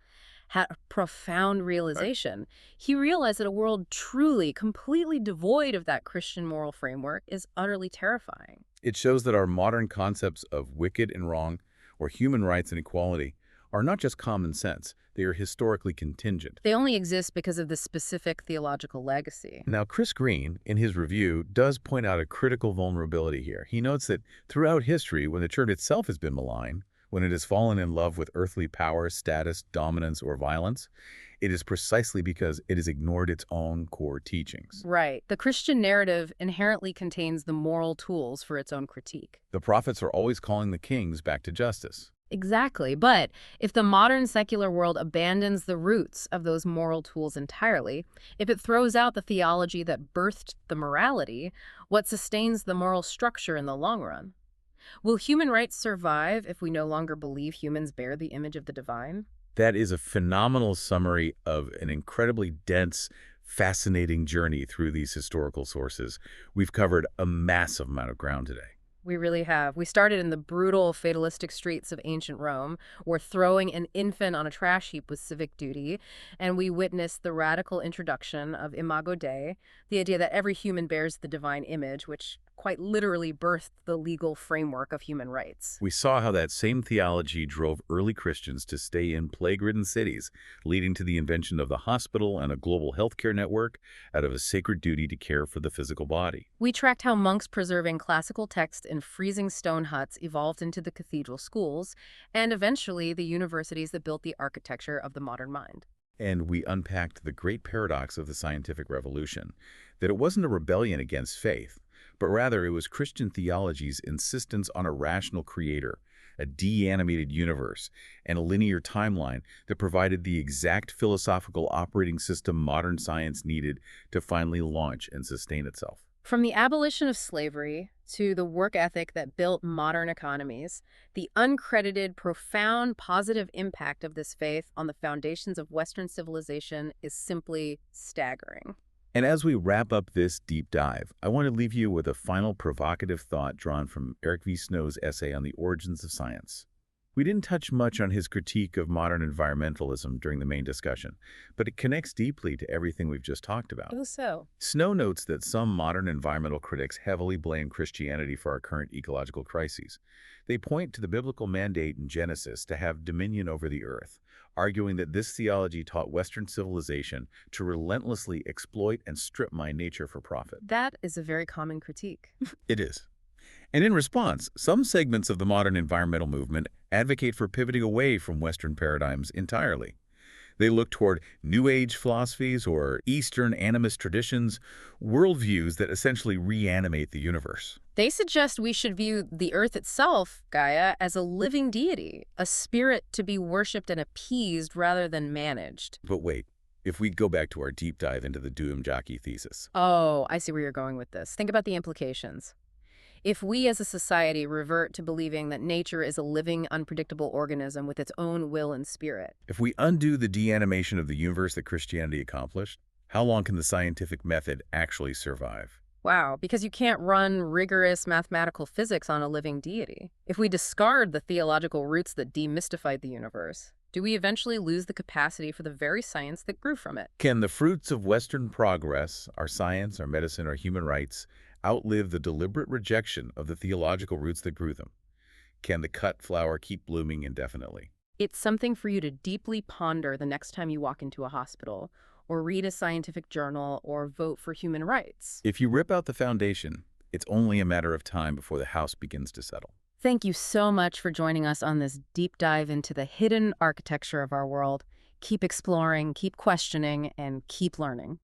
had a profound realization. He realized that a world truly, completely devoid of that Christian moral framework is utterly terrifying. It shows that our modern concepts of wicked and wrong, or human rights and equality, are not just common sense, they are historically contingent. They only exist because of the specific theological legacy. Now, Chris Green, in his review, does point out a critical vulnerability here. He notes that throughout history, when the church itself has been maligned, when it has fallen in love with earthly power, status, dominance, or violence, it is precisely because it has ignored its own core teachings. Right. The Christian narrative inherently contains the moral tools for its own critique. The prophets are always calling the kings back to justice. Exactly. But if the modern secular world abandons the roots of those moral tools entirely, if it throws out the theology that birthed the morality, what sustains the moral structure in the long run? Will human rights survive if we no longer believe humans bear the image of the divine? That is a phenomenal summary of an incredibly dense, fascinating journey through these historical sources. We've covered a massive amount of ground today. We really have. We started in the brutal, fatalistic streets of ancient Rome, where throwing an infant on a trash heap was civic duty, and we witnessed the radical introduction of Imago Dei, the idea that every human bears the divine image, which quite literally birthed the legal framework of human rights. We saw how that same theology drove early Christians to stay in plague-ridden cities, leading to the invention of the hospital and a global healthcare network out of a sacred duty to care for the physical body. We tracked how monks preserving classical texts in freezing stone huts evolved into the cathedral schools, and eventually the universities that built the architecture of the modern mind. And we unpacked the great paradox of the scientific revolution, that it wasn't a rebellion against faith, but rather it was Christian theology's insistence on a rational creator, a de-animated universe, and a linear timeline that provided the exact philosophical operating system modern science needed to finally launch and sustain itself. From the abolition of slavery to the work ethic that built modern economies, the uncredited, profound, positive impact of this faith on the foundations of Western civilization is simply staggering. And as we wrap up this deep dive, I want to leave you with a final provocative thought drawn from Eric V. Snow's essay on the origins of science. We didn't touch much on his critique of modern environmentalism during the main discussion, but it connects deeply to everything we've just talked about. Oh, so? Snow notes that some modern environmental critics heavily blame Christianity for our current ecological crises. They point to the biblical mandate in Genesis to have dominion over the earth, arguing that this theology taught Western civilization to relentlessly exploit and strip mine nature for profit. That is a very common critique. It is. And in response, some segments of the modern environmental movement advocate for pivoting away from Western paradigms entirely. They look toward New Age philosophies or Eastern animist traditions, worldviews that essentially reanimate the universe. They suggest we should view the Earth itself, Gaia, as a living deity, a spirit to be worshipped and appeased rather than managed. But wait, if we go back to our deep dive into the Duhem-Jaki thesis. Oh, I see where you're going with this. Think about the implications. If we as a society revert to believing that nature is a living, unpredictable organism with its own will and spirit. If we undo the de-animation of the universe that Christianity accomplished, how long can the scientific method actually survive? Wow, because you can't run rigorous mathematical physics on a living deity. If we discard the theological roots that demystified the universe, do we eventually lose the capacity for the very science that grew from it? Can the fruits of Western progress, our science, our medicine, our human rights, outlive the deliberate rejection of the theological roots that grew them? Can the cut flower keep blooming indefinitely? It's something for you to deeply ponder the next time you walk into a hospital, or read a scientific journal, or vote for human rights. If you rip out the foundation, it's only a matter of time before the house begins to settle. Thank you so much for joining us on this deep dive into the hidden architecture of our world. Keep exploring, keep questioning, and keep learning.